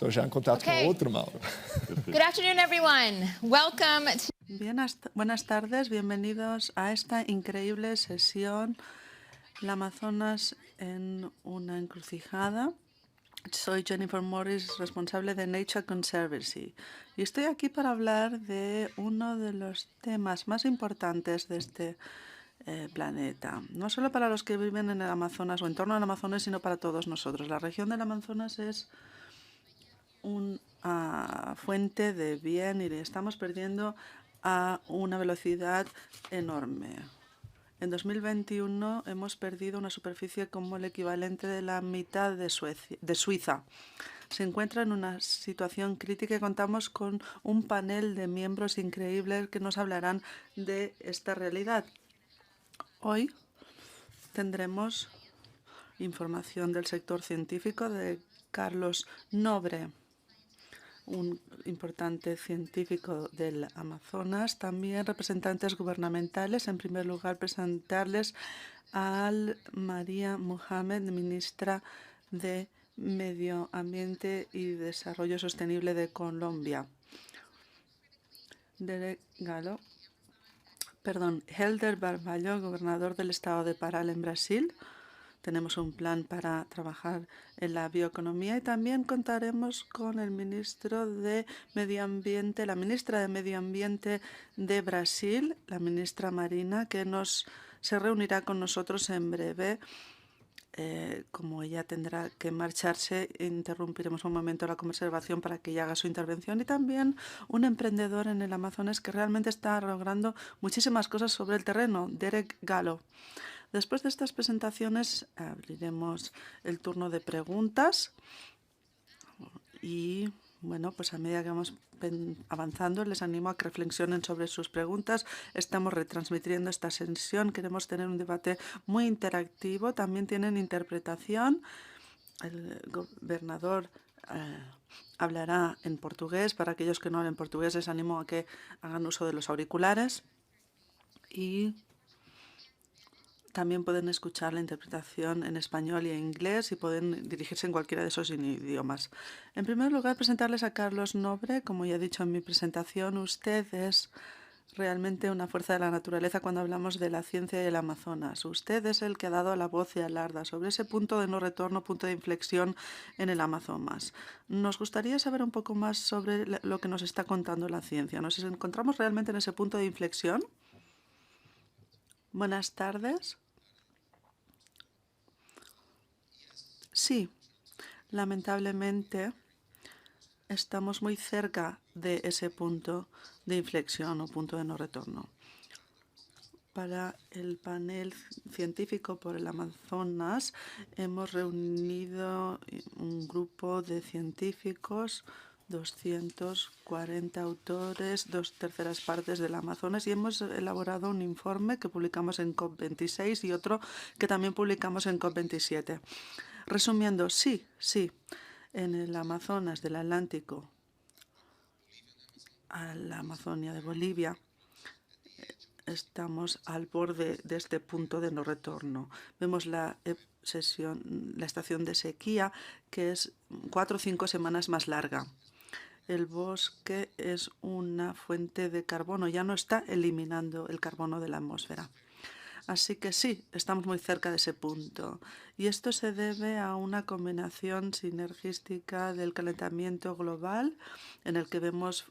Estou já em contato com outro Mauro. Good afternoon, everyone. Welcome to Buenas tardes, bienvenidos a esta increíble sesión, el Amazonas en una encrucijada. Soy Jennifer Morris, responsable de Nature Conservancy, y estoy aquí para hablar de uno de los temas más importantes de este planeta, no solo para los que viven en el Amazonas o en torno al Amazonas, sino para todos nosotros. La región del Amazonas es una fuente de bien y le estamos perdiendo a una velocidad enorme. En 2021 hemos perdido una superficie como el equivalente de la mitad de Suiza. Se encuentra en una situación crítica y contamos con un panel de miembros increíbles que nos hablarán de esta realidad. Hoy tendremos información del sector científico de Carlos Nobre, un importante científico del Amazonas, también representantes gubernamentales. En primer lugar, presentarles a María Mohamed, ministra de Medio Ambiente y Desarrollo Sostenible de Colombia. Helder Barballo, gobernador del estado de Pará en Brasil. Tenemos un plan para trabajar en la bioeconomía y también contaremos con el ministro de Medio Ambiente, la ministra de Medio Ambiente de Brasil, la ministra Marina, que se reunirá con nosotros en breve. Como ella tendrá que marcharse, interrumpiremos un momento la conversación para que ella haga su intervención. Y también un emprendedor en el Amazonas que realmente está logrando muchísimas cosas sobre el terreno, Derek Gallo. Después de estas presentaciones abriremos el turno de preguntas y, bueno, pues a medida que vamos avanzando les animo a que reflexionen sobre sus preguntas. Estamos retransmitiendo esta sesión, queremos tener un debate muy interactivo. También tienen interpretación. El gobernador hablará en portugués. Para aquellos que no hablen portugués les animo a que hagan uso de los auriculares y también pueden escuchar la interpretación en español y en inglés y pueden dirigirse en cualquiera de esos idiomas. En primer lugar, presentarles a Carlos Nobre. Como ya he dicho en mi presentación, usted es realmente una fuerza de la naturaleza cuando hablamos de la ciencia y el Amazonas. Usted es el que ha dado la voz y alarda sobre ese punto de no retorno, punto de inflexión en el Amazonas. Nos gustaría saber un poco más sobre lo que nos está contando la ciencia. ¿Nos encontramos realmente en ese punto de inflexión? Buenas tardes. Sí, lamentablemente estamos muy cerca de ese punto de inflexión o punto de no retorno. Para el panel científico por el Amazonas hemos reunido un grupo de científicos, 240 autores, 2/3 partes del Amazonas, y hemos elaborado un informe que publicamos en COP26 y otro que también publicamos en COP27. Resumiendo, sí, en el Amazonas del Atlántico a la Amazonia de Bolivia estamos al borde de este punto de no retorno. Vemos la estación de sequía, que es 4 o 5 semanas más larga. El bosque es una fuente de carbono, ya no está eliminando el carbono de la atmósfera. Así que sí, estamos muy cerca de ese punto. Y esto se debe a una combinación sinergística del calentamiento global, en el que vemos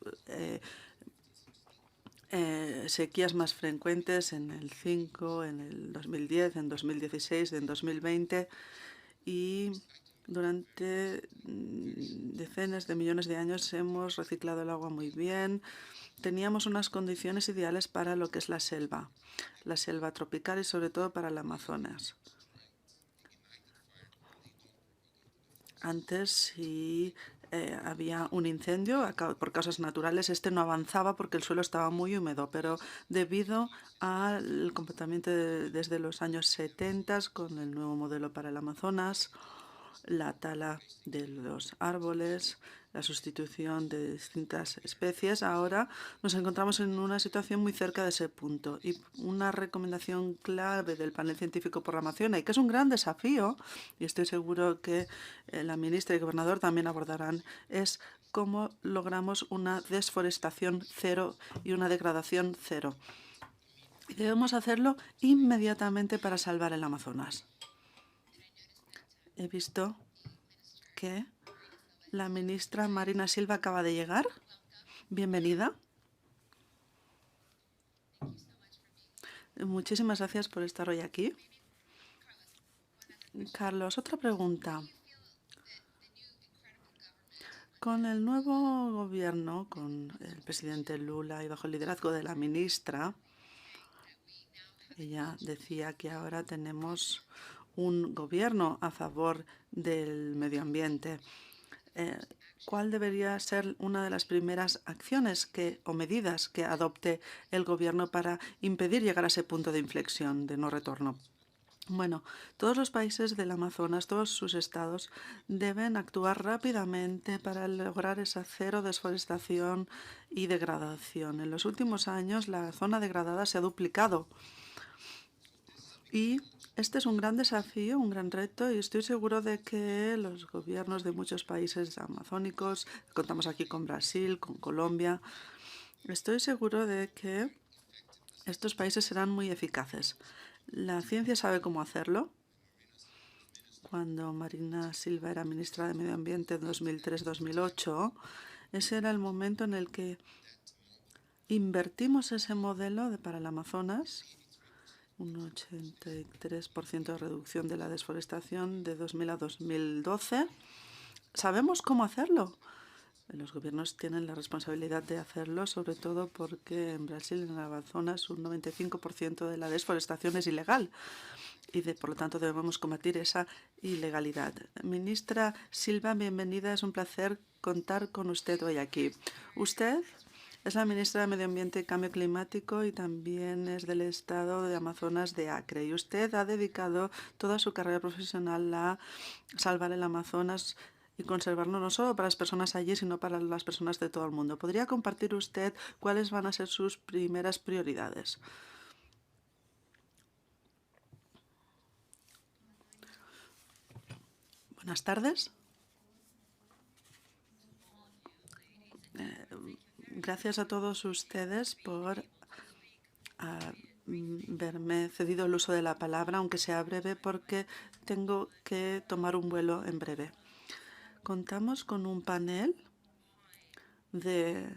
sequías más frecuentes en el 5, en el 2010, en 2016, en 2020, y durante decenas de millones de años hemos reciclado el agua muy bien. Teníamos unas condiciones ideales para lo que es la selva tropical y sobre todo para el Amazonas. Antes, si había un incendio por causas naturales, este no avanzaba porque el suelo estaba muy húmedo, pero debido al comportamiento desde los años 70 con el nuevo modelo para el Amazonas, la tala de los árboles, la sustitución de distintas especies. Ahora nos encontramos en una situación muy cerca de ese punto y una recomendación clave del panel científico por la Amazonia, y que es un gran desafío, y estoy seguro que la ministra y el gobernador también abordarán, es cómo logramos una desforestación cero y una degradación cero. Y debemos hacerlo inmediatamente para salvar el Amazonas. He visto que la ministra Marina Silva acaba de llegar. Bienvenida. Muchísimas gracias por estar hoy aquí. Carlos, otra pregunta. Con el nuevo gobierno, con el presidente Lula y bajo el liderazgo de la ministra, ella decía que ahora tenemos un gobierno a favor del medio ambiente. ¿Cuál debería ser una de las primeras acciones o medidas que adopte el gobierno para impedir llegar a ese punto de inflexión, de no retorno? Bueno, todos los países del Amazonas, todos sus estados, deben actuar rápidamente para lograr esa cero desforestación y degradación. En los últimos años, la zona degradada se ha duplicado. Y este es un gran desafío, un gran reto, y estoy seguro de que los gobiernos de muchos países amazónicos, contamos aquí con Brasil, con Colombia, estoy seguro de que estos países serán muy eficaces. La ciencia sabe cómo hacerlo. Cuando Marina Silva era ministra de Medio Ambiente en 2003-2008, ese era el momento en el que invertimos ese modelo para el Amazonas, un 83% de reducción de la desforestación de 2000 a 2012. Sabemos cómo hacerlo. Los gobiernos tienen la responsabilidad de hacerlo, sobre todo porque en Brasil, en el Amazonas, un 95% de la desforestación es ilegal y, por lo tanto, debemos combatir esa ilegalidad. Ministra Silva, bienvenida. Es un placer contar con usted hoy aquí. Usted es la ministra de Medio Ambiente y Cambio Climático y también es del estado de Amazonas de Acre. Y usted ha dedicado toda su carrera profesional a salvar el Amazonas y conservarlo no solo para las personas allí, sino para las personas de todo el mundo. ¿Podría compartir usted cuáles van a ser sus primeras prioridades? Buenas tardes. Gracias a todos ustedes por haberme cedido el uso de la palabra, aunque sea breve, porque tengo que tomar un vuelo en breve. Contamos con un panel de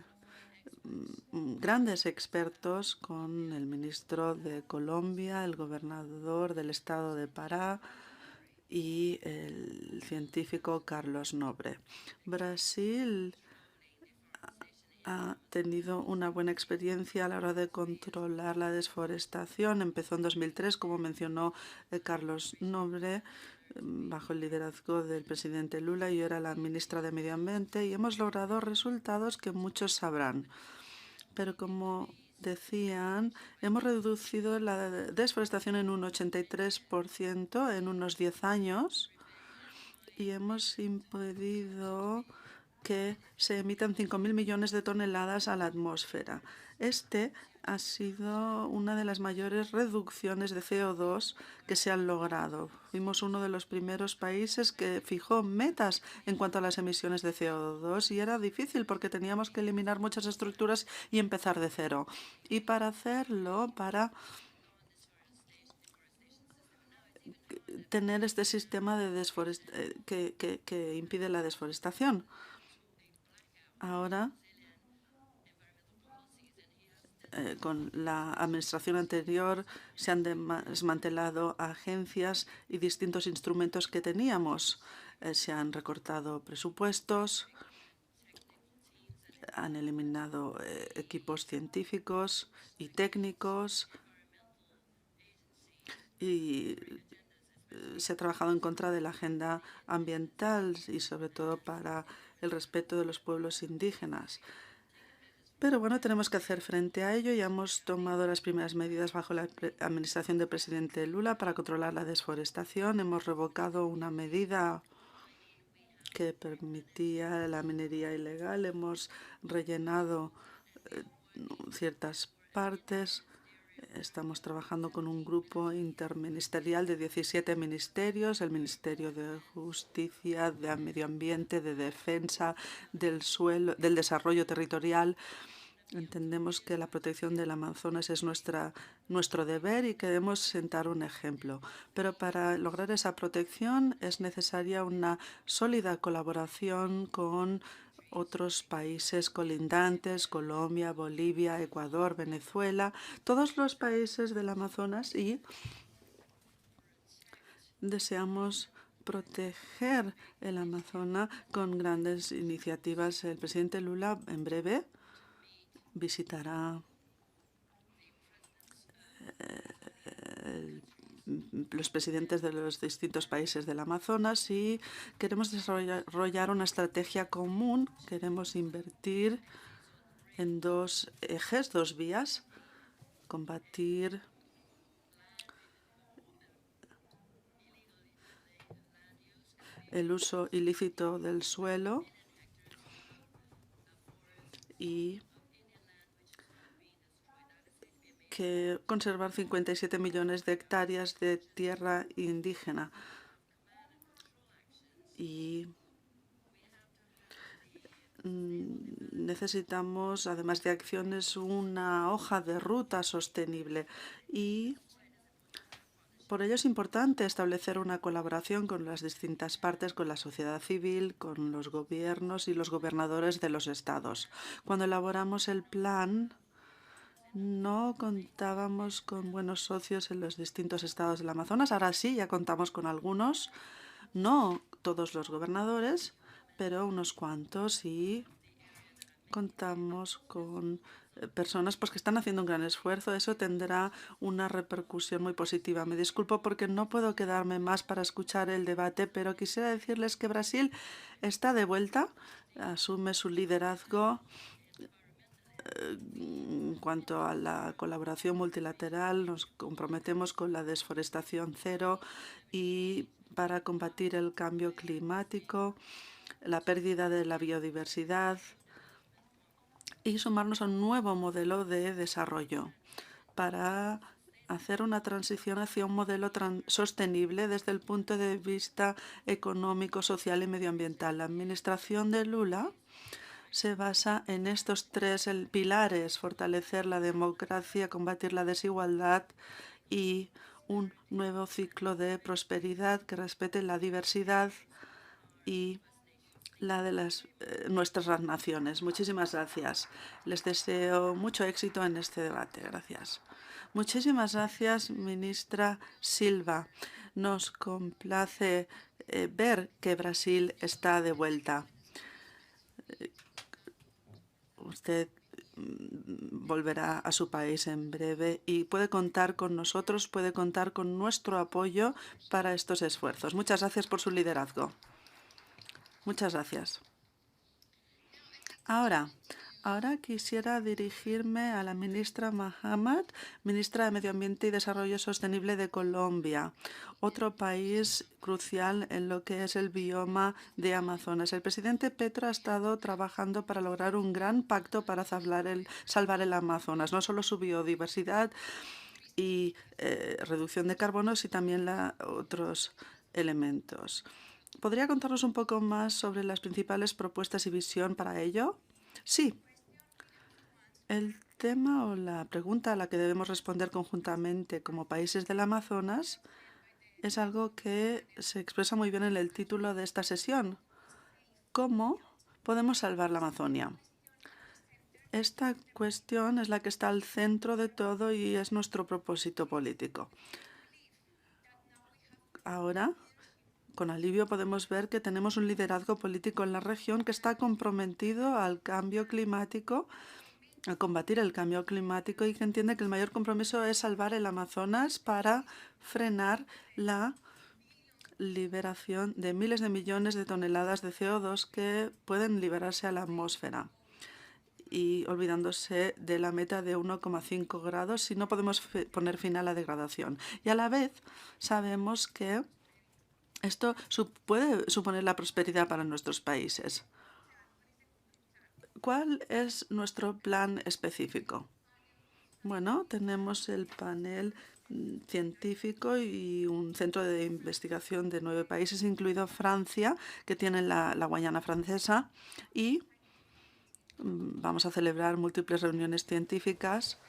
grandes expertos, con el ministro de Colombia, el gobernador del estado de Pará y el científico Carlos Nobre. Brasil ha tenido una buena experiencia a la hora de controlar la desforestación. Empezó en 2003, como mencionó Carlos Nobre, bajo el liderazgo del presidente Lula. Yo era la ministra de Medio Ambiente y hemos logrado resultados que muchos sabrán. Pero como decían, hemos reducido la desforestación en un 83% en unos 10 años y hemos impedido que se emitan 5.000 millones de toneladas a la atmósfera. Este ha sido una de las mayores reducciones de CO2 que se han logrado. Fuimos uno de los primeros países que fijó metas en cuanto a las emisiones de CO2 y era difícil porque teníamos que eliminar muchas estructuras y empezar de cero. Y para hacerlo, para tener este sistema de que impide la desforestación. Ahora, con la administración anterior, se han desmantelado agencias y distintos instrumentos que teníamos. Se han recortado presupuestos, han eliminado equipos científicos y técnicos y se ha trabajado en contra de la agenda ambiental y sobre todo para el respeto de los pueblos indígenas. Pero bueno, tenemos que hacer frente a ello. Ya hemos tomado las primeras medidas bajo la administración del presidente Lula para controlar la desforestación. Hemos revocado una medida que permitía la minería ilegal. Hemos rellenado ciertas partes. Estamos trabajando con un grupo interministerial de 17 ministerios, el Ministerio de Justicia, de Medio Ambiente, de Defensa, del Suelo, del Desarrollo Territorial. Entendemos que la protección del Amazonas es nuestro deber y queremos sentar un ejemplo. Pero para lograr esa protección es necesaria una sólida colaboración con otros países colindantes, Colombia, Bolivia, Ecuador, Venezuela, todos los países del Amazonas, y deseamos proteger el Amazonas con grandes iniciativas. El presidente Lula en breve visitará los presidentes de los distintos países del Amazonas y queremos desarrollar una estrategia común. Queremos invertir en dos ejes, dos vías: combatir el uso ilícito del suelo y que conservar 57 millones de hectáreas de tierra indígena. Y necesitamos, además de acciones, una hoja de ruta sostenible. Y por ello es importante establecer una colaboración con las distintas partes, con la sociedad civil, con los gobiernos y los gobernadores de los estados. Cuando elaboramos el plan, no contábamos con buenos socios en los distintos estados del Amazonas. Ahora sí, ya contamos con algunos. No todos los gobernadores, pero unos cuantos, y contamos con personas que están haciendo un gran esfuerzo. Eso tendrá una repercusión muy positiva. Me disculpo porque no puedo quedarme más para escuchar el debate, pero quisiera decirles que Brasil está de vuelta, asume su liderazgo en cuanto a la colaboración multilateral. Nos comprometemos con la desforestación cero y para combatir el cambio climático, la pérdida de la biodiversidad y sumarnos a un nuevo modelo de desarrollo para hacer una transición hacia un modelo sostenible desde el punto de vista económico, social y medioambiental. La administración de Lula se basa en estos tres pilares: fortalecer la democracia, combatir la desigualdad y un nuevo ciclo de prosperidad que respete la diversidad y la de nuestras naciones. Muchísimas gracias. Les deseo mucho éxito en este debate. Gracias. Muchísimas gracias, ministra Silva. Nos complace ver que Brasil está de vuelta. Usted volverá a su país en breve y puede contar con nosotros, puede contar con nuestro apoyo para estos esfuerzos. Muchas gracias por su liderazgo. Muchas gracias. Ahora quisiera dirigirme a la ministra Mahamat, ministra de Medio Ambiente y Desarrollo Sostenible de Colombia, otro país crucial en lo que es el bioma de Amazonas. El presidente Petro ha estado trabajando para lograr un gran pacto para salvar el Amazonas, no solo su biodiversidad y reducción de carbono, sino también otros elementos. ¿Podría contarnos un poco más sobre las principales propuestas y visión para ello? Sí. El tema o la pregunta a la que debemos responder conjuntamente como países del Amazonas es algo que se expresa muy bien en el título de esta sesión: ¿cómo podemos salvar la Amazonia? Esta cuestión es la que está al centro de todo y es nuestro propósito político. Ahora, con alivio podemos ver que tenemos un liderazgo político en la región que está comprometido al cambio climático, a combatir el cambio climático, y que entiende que el mayor compromiso es salvar el Amazonas para frenar la liberación de miles de millones de toneladas de CO2 que pueden liberarse a la atmósfera, y olvidándose de la meta de 1,5 grados si no podemos poner fin a la degradación. Y a la vez sabemos que Esto puede suponer la prosperidad para nuestros países. ¿Cuál es nuestro plan específico? Bueno, tenemos el panel científico y un centro de investigación de 9 países, incluido Francia, que tiene la Guayana Francesa, y vamos a celebrar múltiples reuniones científicas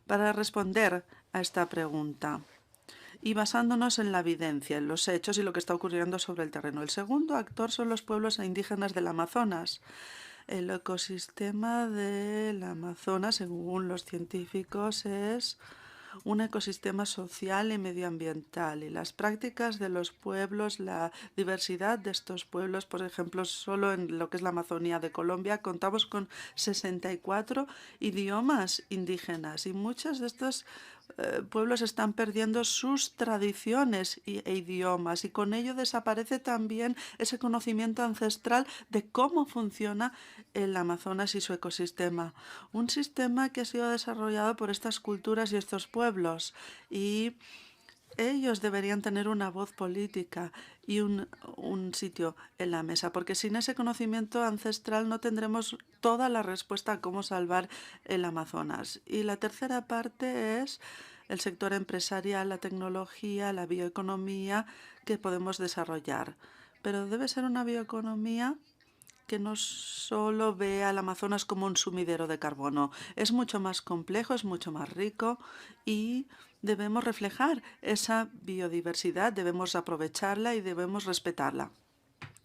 para responder a esta pregunta y basándonos en la evidencia, en los hechos y lo que está ocurriendo sobre el terreno. El segundo actor son los pueblos indígenas del Amazonas. El ecosistema del Amazonas, según los científicos, es un ecosistema social y medioambiental. Y las prácticas de los pueblos, la diversidad de estos pueblos, por ejemplo, solo en lo que es la Amazonía de Colombia, contamos con 64 idiomas indígenas y muchos de estos pueblos están perdiendo sus tradiciones e idiomas y con ello desaparece también ese conocimiento ancestral de cómo funciona el Amazonas y su ecosistema. Un sistema que ha sido desarrollado por estas culturas y estos pueblos y ellos deberían tener una voz política y un sitio en la mesa, porque sin ese conocimiento ancestral no tendremos toda la respuesta a cómo salvar el Amazonas. Y la tercera parte es el sector empresarial, la tecnología, la bioeconomía que podemos desarrollar. Pero debe ser una bioeconomía que no solo ve al Amazonas como un sumidero de carbono. Es mucho más complejo, es mucho más rico y debemos reflejar esa biodiversidad, debemos aprovecharla y debemos respetarla.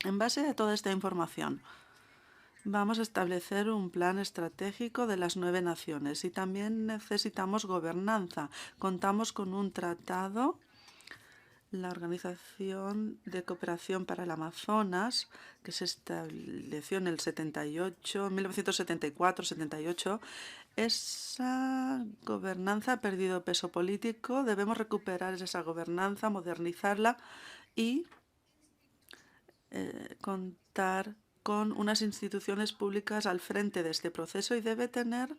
En base a toda esta información, vamos a establecer un plan estratégico de las 9 naciones y también necesitamos gobernanza. Contamos con un tratado, la Organización de Cooperación para el Amazonas, que se estableció en el 78, 1974-78. Esa gobernanza ha perdido peso político. Debemos recuperar esa gobernanza, modernizarla y contar con unas instituciones públicas al frente de este proceso y debe tener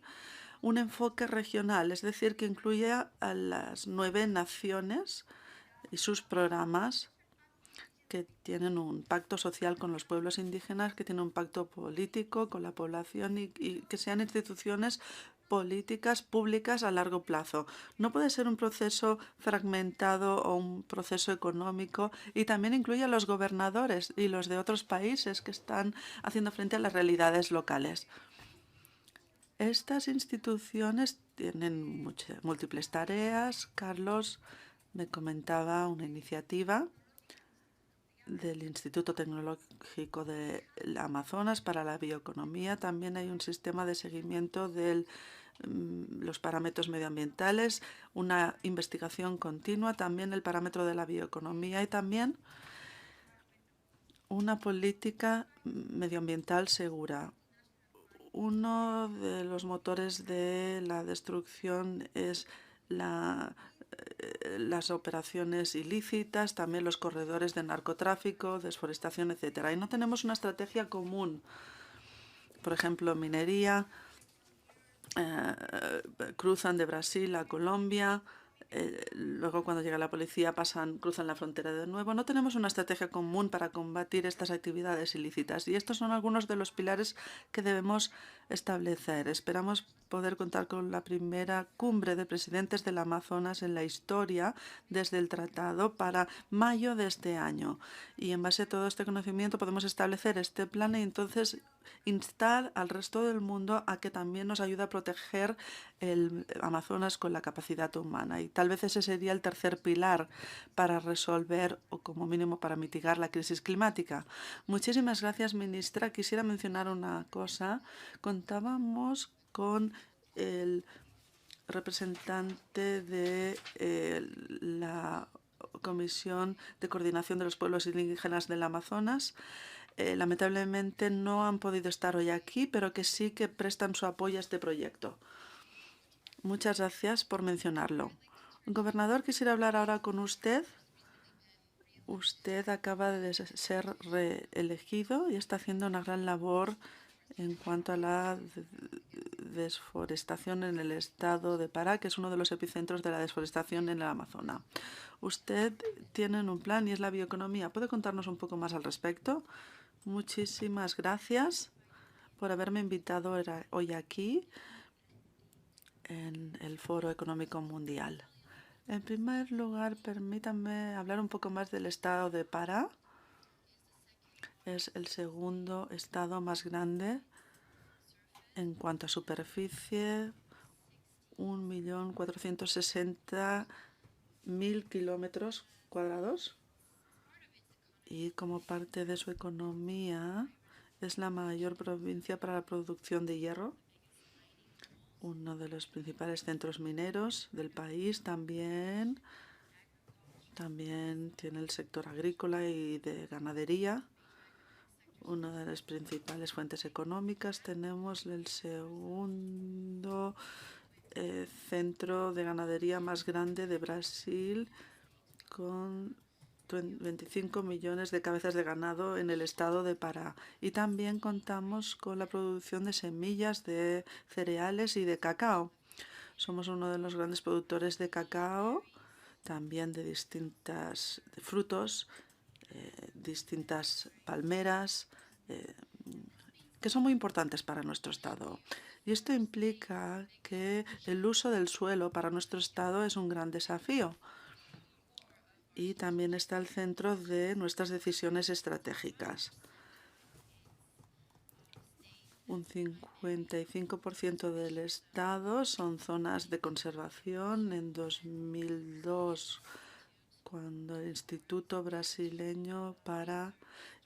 un enfoque regional, es decir, que incluya a las 9 naciones y sus programas que tienen un pacto social con los pueblos indígenas, que tienen un pacto político con la población y que sean instituciones políticas públicas a largo plazo. No puede ser un proceso fragmentado o un proceso económico y también incluye a los gobernadores y los de otros países que están haciendo frente a las realidades locales. Estas instituciones tienen múltiples tareas. Carlos me comentaba una iniciativa del Instituto Tecnológico del Amazonas para la bioeconomía. También hay un sistema de seguimiento de los parámetros medioambientales, una investigación continua, también el parámetro de la bioeconomía y también una política medioambiental segura. Uno de los motores de la destrucción es las operaciones ilícitas, también los corredores de narcotráfico, desforestación, etcétera. Y no tenemos una estrategia común. Por ejemplo, minería, cruzan de Brasil a Colombia, luego cuando llega la policía cruzan la frontera de nuevo. No tenemos una estrategia común para combatir estas actividades ilícitas y estos son algunos de los pilares que debemos establecer. Esperamos poder contar con la primera cumbre de presidentes del Amazonas en la historia desde el tratado para mayo de este año. Y en base a todo este conocimiento podemos establecer este plan y entonces instar al resto del mundo a que también nos ayude a proteger el Amazonas con la capacidad humana. Y tal vez ese sería el tercer pilar para resolver o como mínimo para mitigar la crisis climática. Muchísimas gracias, ministra. Quisiera mencionar una cosa. Contábamos con el representante de la Comisión de Coordinación de los Pueblos Indígenas del Amazonas. Lamentablemente no han podido estar hoy aquí, pero que sí que prestan su apoyo a este proyecto. Muchas gracias por mencionarlo. Gobernador, quisiera hablar ahora con usted. Usted acaba de ser reelegido y está haciendo una gran labor en cuanto a la desforestación en el estado de Pará, que es uno de los epicentros de la desforestación en el Amazonas. Usted tiene un plan y es la bioeconomía. ¿Puede contarnos un poco más al respecto? Muchísimas gracias por haberme invitado hoy aquí en el Foro Económico Mundial. En primer lugar, permítanme hablar un poco más del estado de Pará. Es el segundo estado más grande en cuanto a superficie, 1.460.000 kilómetros cuadrados. Y como parte de su economía, es la mayor provincia para la producción de hierro, uno de los principales centros mineros del país. También tiene el sector agrícola y de ganadería, una de las principales fuentes económicas. Tenemos el segundo centro de ganadería más grande de Brasil, con 25 millones de cabezas de ganado en el estado de Pará. Y también contamos con la producción de semillas de cereales y de cacao. Somos uno de los grandes productores de cacao, también de distintos frutos, distintas palmeras, que son muy importantes para nuestro estado. Y esto implica que el uso del suelo para nuestro estado es un gran desafío y también está al centro de nuestras decisiones estratégicas. Un 55% del estado son zonas de conservación. En 2002, cuando el Instituto Brasileño para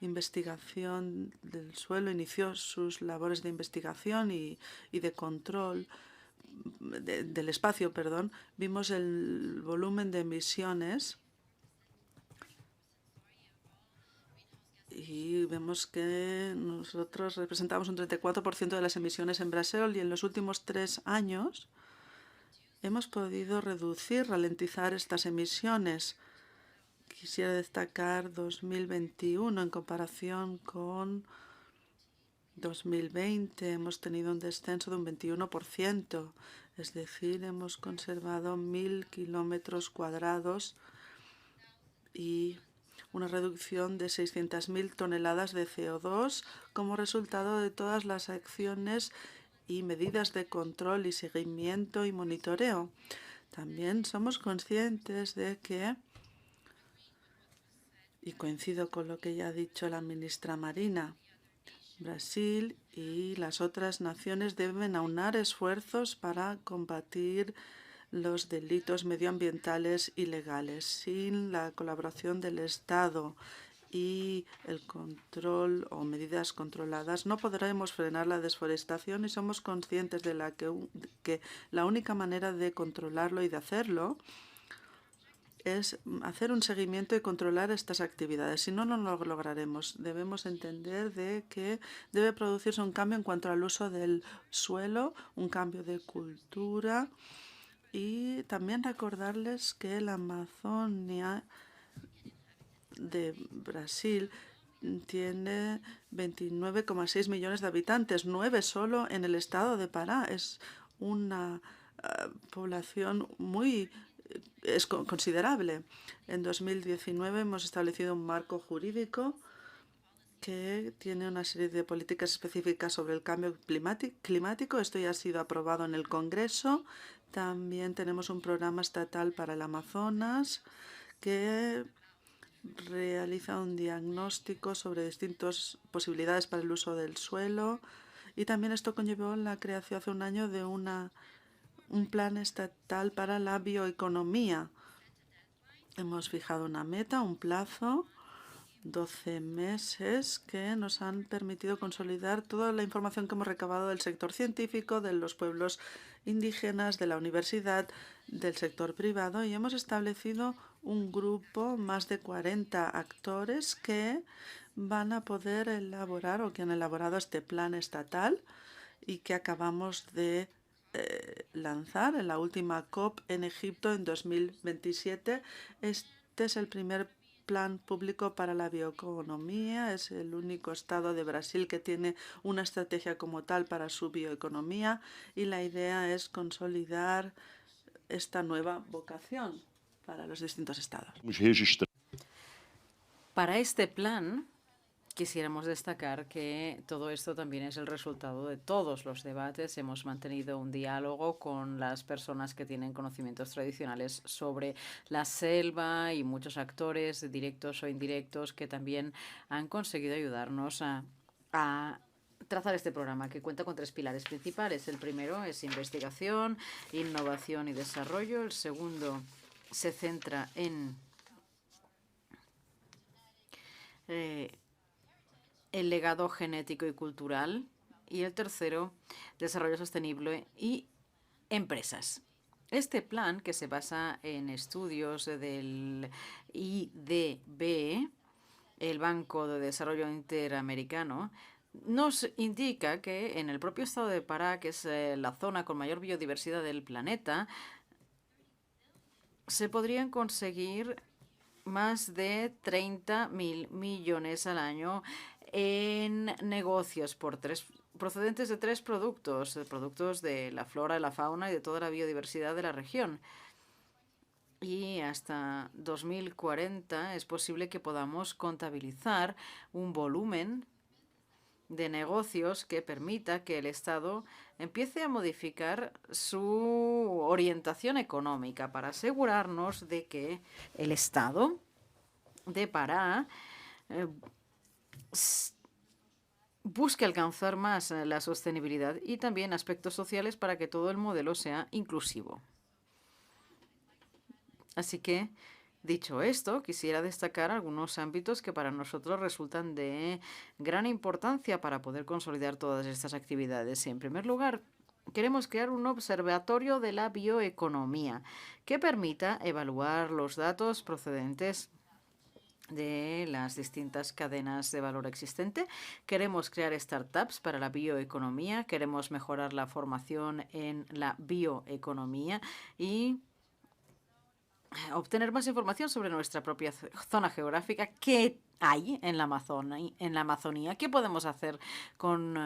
Investigación del Suelo inició sus labores de investigación y de control del espacio, vimos el volumen de emisiones y vemos que nosotros representamos un 34% de las emisiones en Brasil, y en los últimos 3 años hemos podido reducir, ralentizar estas emisiones. Quisiera destacar 2021 en comparación con 2020. Hemos tenido un descenso de un 21%, es decir, hemos conservado 1.000 kilómetros cuadrados y una reducción de 600.000 toneladas de CO2 como resultado de todas las acciones y medidas de control y seguimiento y monitoreo. También somos conscientes de que, y coincido con lo que ya ha dicho la ministra Marina, Brasil y las otras naciones deben aunar esfuerzos para combatir los delitos medioambientales ilegales. Sin la colaboración del Estado y el control o medidas controladas, no podremos frenar la desforestación, y somos conscientes de que la única manera de controlarlo y de hacerlo es hacer un seguimiento y controlar estas actividades. Si no, no lo lograremos. Debemos entender de que debe producirse un cambio en cuanto al uso del suelo, un cambio de cultura. Y también recordarles que la Amazonia de Brasil tiene 29,6 millones de habitantes, 9 solo en el estado de Pará. Es una población muy considerable. En 2019 hemos establecido un marco jurídico que tiene una serie de políticas específicas sobre el cambio climático. Esto ya ha sido aprobado en el Congreso. También tenemos un programa estatal para el Amazonas que realiza un diagnóstico sobre distintas posibilidades para el uso del suelo. Y también esto conllevó la creación hace un año de un plan estatal para la bioeconomía. Hemos fijado una meta, un plazo, 12 meses, que nos han permitido consolidar toda la información que hemos recabado del sector científico, de los pueblos indígenas, de la universidad, del sector privado, y hemos establecido un grupo, más de 40 actores, que van a poder elaborar o que han elaborado este plan estatal y que acabamos de lanzar en la última COP en Egipto en 2027. Este es el primer plan público para la bioeconomía. Es el único estado de Brasil que tiene una estrategia como tal para su bioeconomía y la idea es consolidar esta nueva vocación para los distintos estados. Para este plan, quisiéramos destacar que todo esto también es el resultado de todos los debates. Hemos mantenido un diálogo con las personas que tienen conocimientos tradicionales sobre la selva y muchos actores, directos o indirectos, que también han conseguido ayudarnos a trazar este programa, que cuenta con 3 pilares principales. El primero es investigación, innovación y desarrollo. El segundo se centra en el legado genético y cultural. Y el tercero, desarrollo sostenible y empresas. Este plan, que se basa en estudios del IDB, el Banco de Desarrollo Interamericano, nos indica que en el propio estado de Pará, que es la zona con mayor biodiversidad del planeta, se podrían conseguir más de 30.000 millones al año en negocios procedentes de 3 productos de la flora, la fauna y de toda la biodiversidad de la región. Y hasta 2040 es posible que podamos contabilizar un volumen de negocios que permita que el Estado empiece a modificar su orientación económica para asegurarnos de que el Estado de Pará busque alcanzar más la sostenibilidad y también aspectos sociales para que todo el modelo sea inclusivo. Así que, dicho esto, quisiera destacar algunos ámbitos que para nosotros resultan de gran importancia para poder consolidar todas estas actividades. En primer lugar, queremos crear un observatorio de la bioeconomía que permita evaluar los datos procedentes de las distintas cadenas de valor existente. Queremos crear startups para la bioeconomía, queremos mejorar la formación en la bioeconomía y obtener más información sobre nuestra propia zona geográfica. ¿Qué hay en la Amazonía? ¿Qué podemos hacer con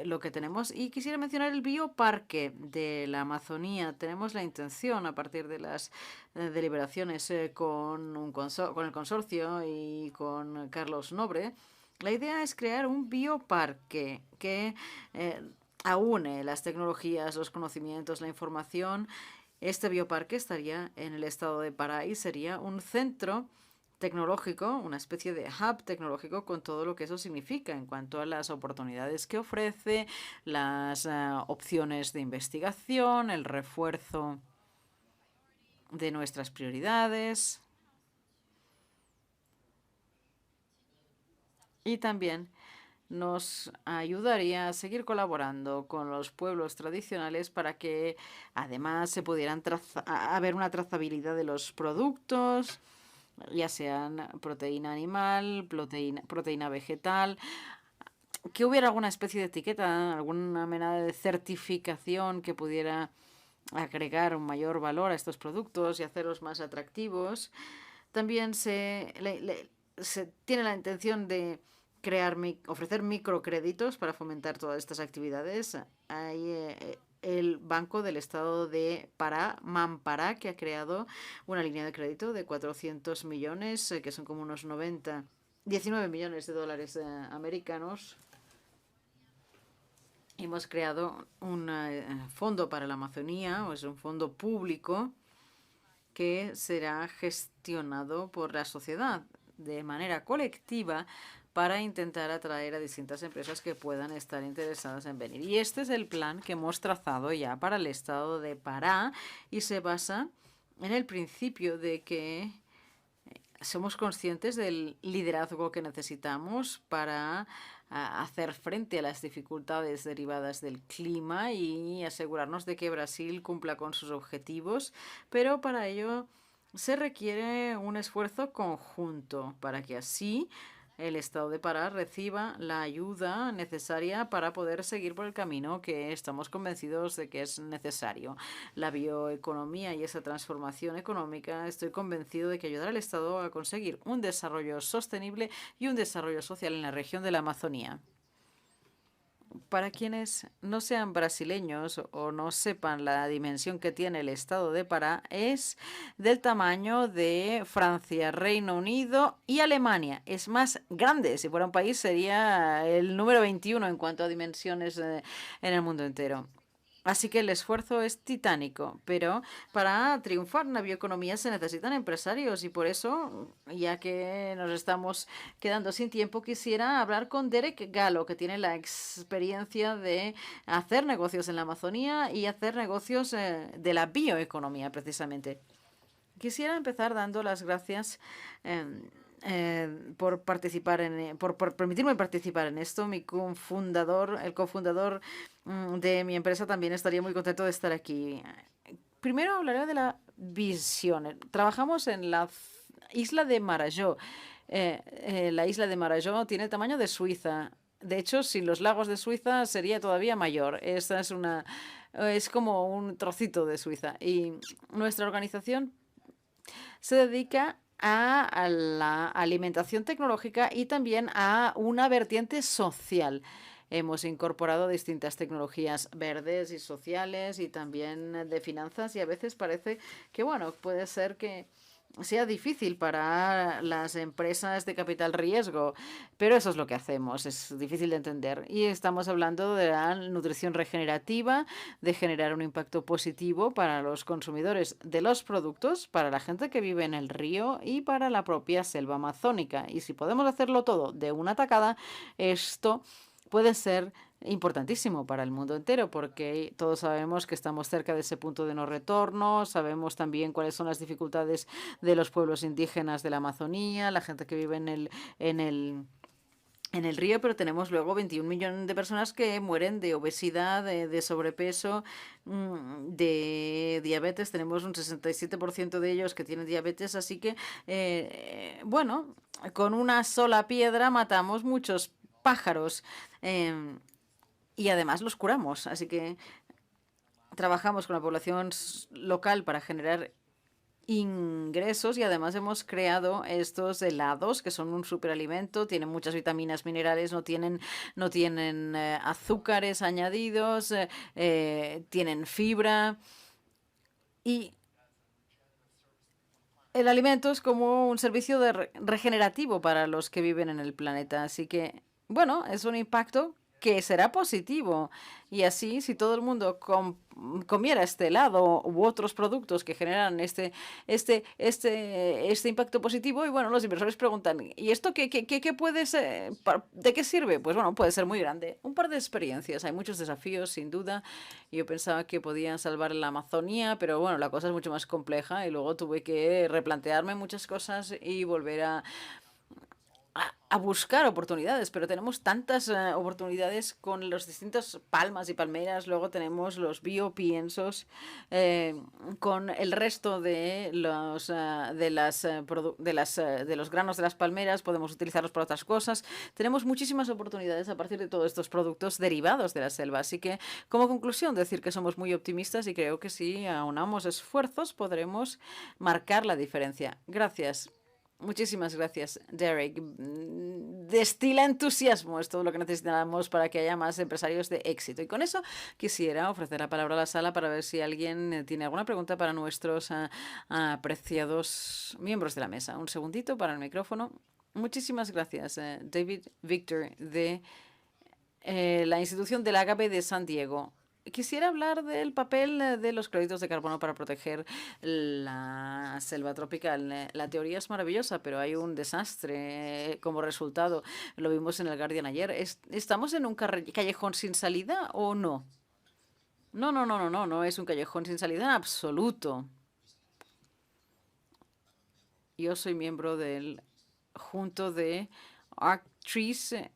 lo que tenemos? Y quisiera mencionar el bioparque de la Amazonía. Tenemos la intención, a partir de las deliberaciones con el consorcio y con Carlos Nobre, la idea es crear un bioparque que aúne las tecnologías, los conocimientos, la información. Este bioparque estaría en el estado de Pará y sería un centro tecnológico, una especie de hub tecnológico con todo lo que eso significa en cuanto a las oportunidades que ofrece, las opciones de investigación, el refuerzo de nuestras prioridades y también nos ayudaría a seguir colaborando con los pueblos tradicionales para que además se pudieran haber una trazabilidad de los productos, ya sean proteína animal, proteína vegetal, que hubiera alguna especie de etiqueta, alguna manera de certificación que pudiera agregar un mayor valor a estos productos y hacerlos más atractivos. También se tiene la intención de ofrecer microcréditos para fomentar todas estas actividades. Hay el Banco del Estado de Pará, Mampará, que ha creado una línea de crédito de 400 millones, que son como unos 19 millones de dólares americanos. Hemos creado un fondo para la Amazonía, o es un fondo público que será gestionado por la sociedad de manera colectiva para intentar atraer a distintas empresas que puedan estar interesadas en venir. Y este es el plan que hemos trazado ya para el estado de Pará y se basa en el principio de que somos conscientes del liderazgo que necesitamos para hacer frente a las dificultades derivadas del clima y asegurarnos de que Brasil cumpla con sus objetivos, pero para ello se requiere un esfuerzo conjunto para que así el estado de Pará reciba la ayuda necesaria para poder seguir por el camino que estamos convencidos de que es necesario. La bioeconomía y esa transformación económica, estoy convencido de que ayudará al Estado a conseguir un desarrollo sostenible y un desarrollo social en la región de la Amazonía. Para quienes no sean brasileños o no sepan la dimensión que tiene el estado de Pará, es del tamaño de Francia, Reino Unido y Alemania. Es más grande. Si fuera un país sería el número 21 en cuanto a dimensiones en el mundo entero. Así que el esfuerzo es titánico, pero para triunfar en la bioeconomía se necesitan empresarios y por eso, ya que nos estamos quedando sin tiempo, quisiera hablar con Derek Gallo, que tiene la experiencia de hacer negocios en la Amazonía y hacer negocios de la bioeconomía, precisamente. Quisiera empezar dando las gracias por participar por permitirme participar en esto. El cofundador de mi empresa también estaría muy contento de estar aquí. Primero hablaré de la visión. Trabajamos en la isla de Marajó. La isla de Marajó tiene el tamaño de Suiza. De hecho, sin los lagos de Suiza sería todavía mayor. Es como un trocito de Suiza. Y nuestra organización se dedica a la alimentación tecnológica y también a una vertiente social. Hemos incorporado distintas tecnologías verdes y sociales y también de finanzas y a veces parece que, bueno, puede ser que sea difícil para las empresas de capital riesgo, pero eso es lo que hacemos, es difícil de entender. Y estamos hablando de la nutrición regenerativa, de generar un impacto positivo para los consumidores de los productos, para la gente que vive en el río y para la propia selva amazónica. Y si podemos hacerlo todo de una tacada, esto puede ser importantísimo para el mundo entero, porque todos sabemos que estamos cerca de ese punto de no retorno, sabemos también cuáles son las dificultades de los pueblos indígenas de la Amazonía, la gente que vive en el río, pero tenemos luego 21 millones de personas que mueren de obesidad, de sobrepeso, de diabetes. Tenemos un 67% de ellos que tienen diabetes, así que, bueno, con una sola piedra matamos muchos pájaros. Y además los curamos. Así que trabajamos con la población local para generar ingresos y además hemos creado estos helados que son un superalimento, tienen muchas vitaminas, minerales, no tienen azúcares añadidos, tienen fibra y el alimento es como un servicio regenerativo para los que viven en el planeta. Así que, bueno, es un impacto que será positivo. Y así, si todo el mundo comiera este helado u otros productos que generan este impacto positivo, y bueno, los inversores preguntan, ¿y esto qué puede ser? ¿De qué sirve? Pues bueno, puede ser muy grande. Un par de experiencias, hay muchos desafíos, sin duda. Yo pensaba que podían salvar la Amazonía, pero bueno, la cosa es mucho más compleja y luego tuve que replantearme muchas cosas y volver a buscar oportunidades, pero tenemos tantas oportunidades con los distintos palmas y palmeras, luego tenemos los biopiensos, con el resto de los granos de las palmeras, podemos utilizarlos para otras cosas. Tenemos muchísimas oportunidades a partir de todos estos productos derivados de la selva, así que como conclusión decir que somos muy optimistas y creo que si aunamos esfuerzos podremos marcar la diferencia. Gracias. Muchísimas gracias, Derek. Destila entusiasmo, es todo lo que necesitamos para que haya más empresarios de éxito. Y con eso quisiera ofrecer la palabra a la sala para ver si alguien tiene alguna pregunta para nuestros apreciados miembros de la mesa. Un segundito para el micrófono. Muchísimas gracias, David Victor, de la institución del Ágape de San Diego. Quisiera hablar del papel de los créditos de carbono para proteger la selva tropical. La teoría es maravillosa, pero hay un desastre como resultado. Lo vimos en el Guardian ayer. ¿Estamos en un callejón sin salida o no? No es un callejón sin salida en absoluto. Yo soy miembro del junto de Arctrees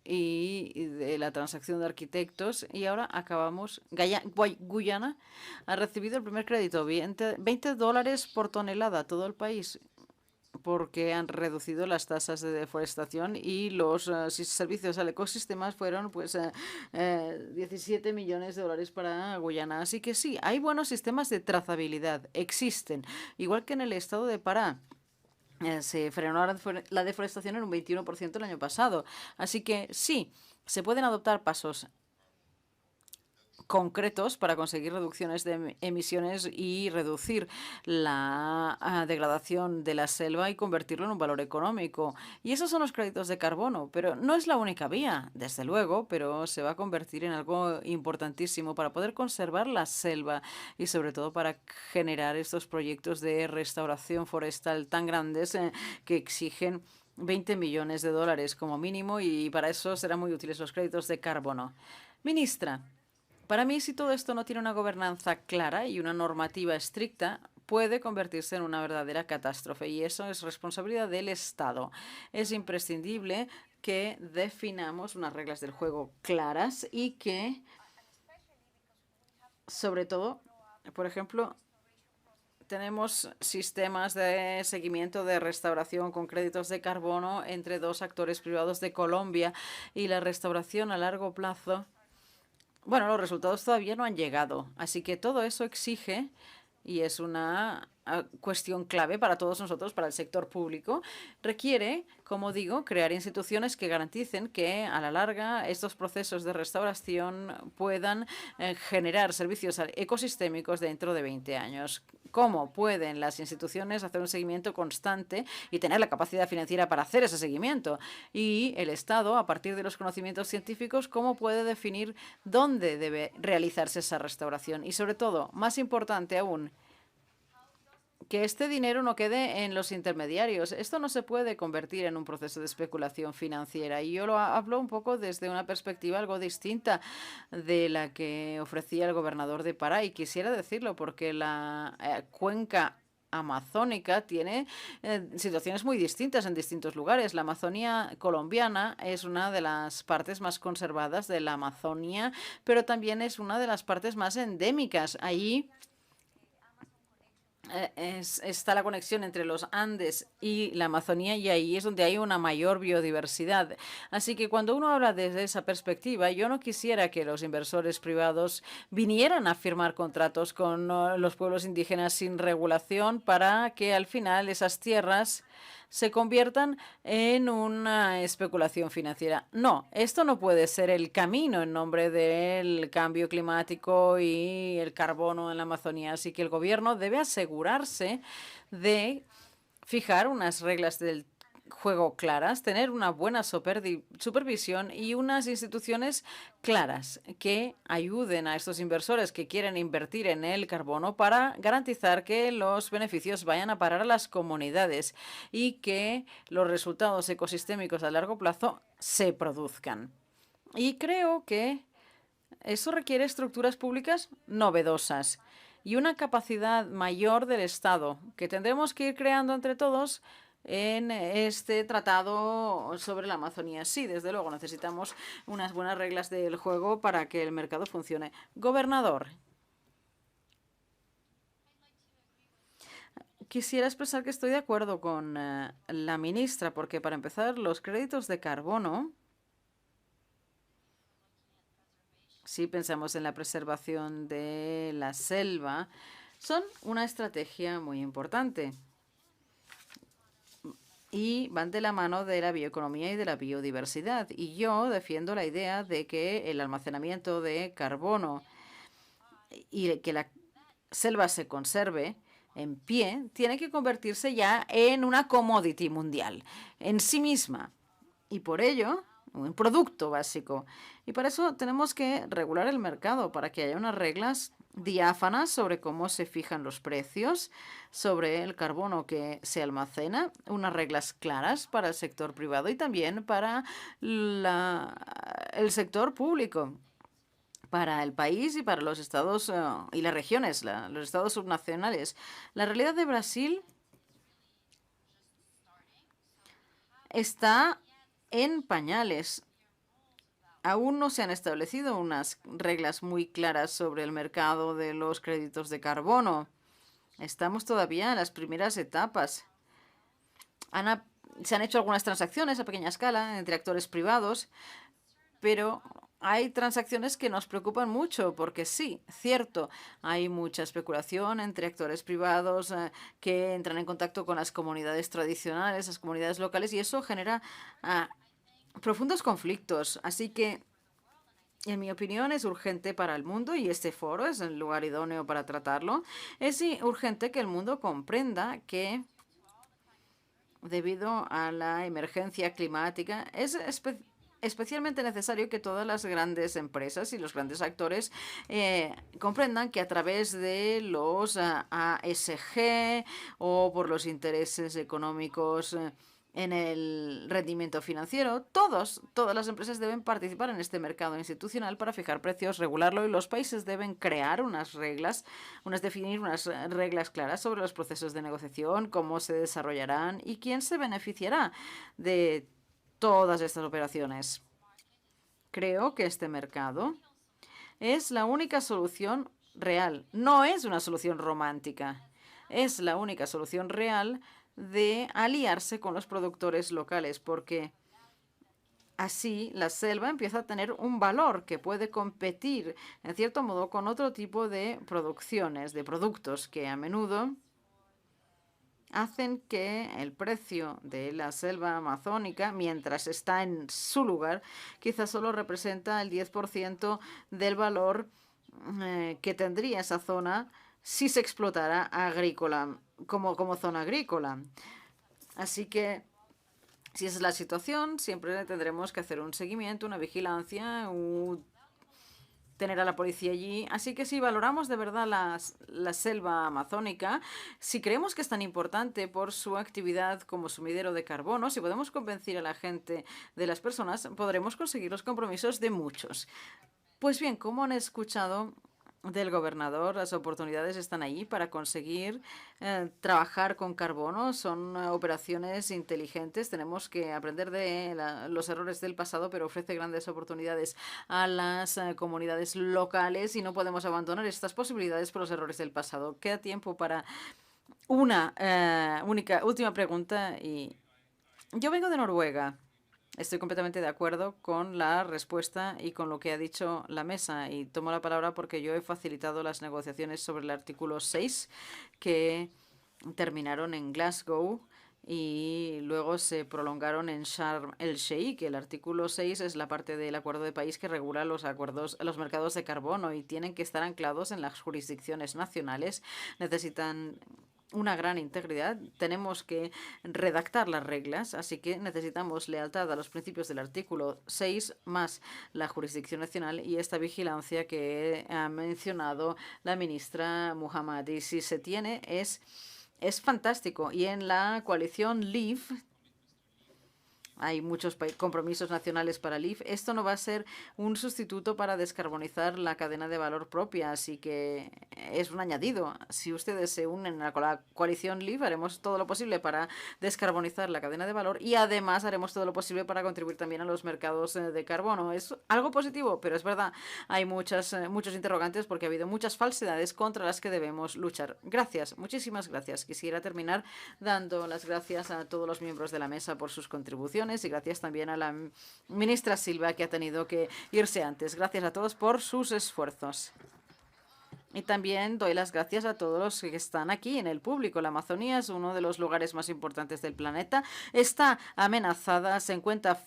y de la transacción de arquitectos y ahora acabamos, Guyana ha recibido el primer crédito, $20 por tonelada, todo el país, porque han reducido las tasas de deforestación y los servicios al ecosistema fueron pues 17 millones de dólares para Guyana. Así que sí, hay buenos sistemas de trazabilidad, existen, igual que en el estado de Pará. Se frenó la deforestación en un 21% el año pasado. Así que sí, se pueden adoptar pasos concretos para conseguir reducciones de emisiones y reducir la degradación de la selva y convertirlo en un valor económico. Y esos son los créditos de carbono, pero no es la única vía, desde luego, pero se va a convertir en algo importantísimo para poder conservar la selva y sobre todo para generar estos proyectos de restauración forestal tan grandes que exigen 20 millones de dólares como mínimo, y para eso serán muy útiles los créditos de carbono. Ministra, para mí, si todo esto no tiene una gobernanza clara y una normativa estricta, puede convertirse en una verdadera catástrofe, y eso es responsabilidad del Estado. Es imprescindible que definamos unas reglas del juego claras y que, sobre todo, por ejemplo, tenemos sistemas de seguimiento de restauración con créditos de carbono entre dos actores privados de Colombia, y la restauración a largo plazo. Bueno, los resultados todavía no han llegado, así que todo eso exige, y es una cuestión clave para todos nosotros, para el sector público, requiere, como digo, crear instituciones que garanticen que a la larga estos procesos de restauración puedan generar servicios ecosistémicos dentro de 20 años. ¿Cómo pueden las instituciones hacer un seguimiento constante y tener la capacidad financiera para hacer ese seguimiento? Y el Estado, a partir de los conocimientos científicos, ¿cómo puede definir dónde debe realizarse esa restauración? Y sobre todo, más importante aún, que este dinero no quede en los intermediarios. Esto no se puede convertir en un proceso de especulación financiera. Y yo lo hablo un poco desde una perspectiva algo distinta de la que ofrecía el gobernador de Pará. Y quisiera decirlo porque la cuenca amazónica tiene situaciones muy distintas en distintos lugares. La Amazonía colombiana es una de las partes más conservadas de la Amazonia, pero también es una de las partes más endémicas. Allí está la conexión entre los Andes y la Amazonía, y ahí es donde hay una mayor biodiversidad. Así que cuando uno habla desde esa perspectiva, yo no quisiera que los inversores privados vinieran a firmar contratos con los pueblos indígenas sin regulación para que al final esas tierras se conviertan en una especulación financiera. No, esto no puede ser el camino en nombre del cambio climático y el carbono en la Amazonía. Así que el gobierno debe asegurarse de fijar unas reglas del juego claras, tener una buena supervisión y unas instituciones claras que ayuden a estos inversores que quieren invertir en el carbono para garantizar que los beneficios vayan a parar a las comunidades y que los resultados ecosistémicos a largo plazo se produzcan. Y creo que eso requiere estructuras públicas novedosas y una capacidad mayor del Estado que tendremos que ir creando entre todos en este tratado sobre la Amazonía. Sí, desde luego necesitamos unas buenas reglas del juego para que el mercado funcione. Gobernador, quisiera expresar que estoy de acuerdo con la ministra, porque para empezar, los créditos de carbono, si pensamos en la preservación de la selva, son una estrategia muy importante y van de la mano de la bioeconomía y de la biodiversidad. Y yo defiendo la idea de que el almacenamiento de carbono y que la selva se conserve en pie tiene que convertirse ya en una commodity mundial en sí misma. Y por ello, un producto básico. Y para eso tenemos que regular el mercado para que haya unas reglas diáfanas sobre cómo se fijan los precios, sobre el carbono que se almacena, unas reglas claras para el sector privado y también para el sector público, para el país y para los estados y las regiones, los estados subnacionales. La realidad de Brasil está en pañales. Aún no se han establecido unas reglas muy claras sobre el mercado de los créditos de carbono. Estamos todavía en las primeras etapas. se han hecho algunas transacciones a pequeña escala entre actores privados, pero hay transacciones que nos preocupan mucho porque sí, cierto, hay mucha especulación entre actores privados que entran en contacto con las comunidades tradicionales, las comunidades locales, y eso genera profundos conflictos. Así que, en mi opinión, es urgente para el mundo, y este foro es el lugar idóneo para tratarlo. Es urgente que el mundo comprenda que, debido a la emergencia climática, es especialmente necesario que todas las grandes empresas y los grandes actores comprendan que a través de los ASG o por los intereses económicos en el rendimiento financiero, todas las empresas deben participar en este mercado institucional para fijar precios, regularlo, y los países deben crear definir unas reglas claras sobre los procesos de negociación, cómo se desarrollarán y quién se beneficiará de todas estas operaciones. Creo que este mercado es la única solución real. No es una solución romántica. Es la única solución real de aliarse con los productores locales, porque así la selva empieza a tener un valor que puede competir, en cierto modo, con otro tipo de producciones, de productos que a menudo hacen que el precio de la selva amazónica, mientras está en su lugar, quizás solo representa el 10% del valor que tendría esa zona si se explotara como zona agrícola. Así que, si esa es la situación, siempre tendremos que hacer un seguimiento, una vigilancia, tener a la policía allí. Así que si valoramos de verdad la selva amazónica, si creemos que es tan importante por su actividad como sumidero de carbono, si podemos convencer a la gente de las personas, podremos conseguir los compromisos de muchos. Pues bien, como han escuchado del gobernador, las oportunidades están ahí para conseguir trabajar con carbono. Son operaciones inteligentes. Tenemos que aprender de los errores del pasado, pero ofrece grandes oportunidades a las comunidades locales, y no podemos abandonar estas posibilidades por los errores del pasado. Queda tiempo para una última pregunta. Y yo vengo de Noruega. Estoy completamente de acuerdo con la respuesta y con lo que ha dicho la mesa, y tomo la palabra porque yo he facilitado las negociaciones sobre el artículo 6 que terminaron en Glasgow y luego se prolongaron en Sharm el-Sheikh. El artículo 6 es la parte del acuerdo de país que regula los mercados de carbono, y tienen que estar anclados en las jurisdicciones nacionales. Necesitan una gran integridad. Tenemos que redactar las reglas, así que necesitamos lealtad a los principios del artículo 6 más la jurisdicción nacional y esta vigilancia que ha mencionado la ministra Muhammad. Y si se tiene, es fantástico. Y en la coalición Leave hay muchos compromisos nacionales para LIF. Esto no va a ser un sustituto para descarbonizar la cadena de valor propia, así que es un añadido. Si ustedes se unen a la coalición LIF, haremos todo lo posible para descarbonizar la cadena de valor, y además haremos todo lo posible para contribuir también a los mercados de carbono. Es algo positivo, pero es verdad, hay muchos interrogantes porque ha habido muchas falsedades contra las que debemos luchar. Gracias, muchísimas gracias. Quisiera terminar dando las gracias a todos los miembros de la mesa por sus contribuciones, y gracias también a la ministra Silva, que ha tenido que irse antes. Gracias a todos por sus esfuerzos. Y también doy las gracias a todos los que están aquí en el público. La Amazonía es uno de los lugares más importantes del planeta. Está amenazada, se encuentra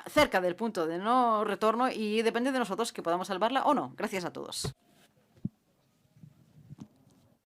cerca del punto de no retorno, y depende de nosotros que podamos salvarla o no. Gracias a todos.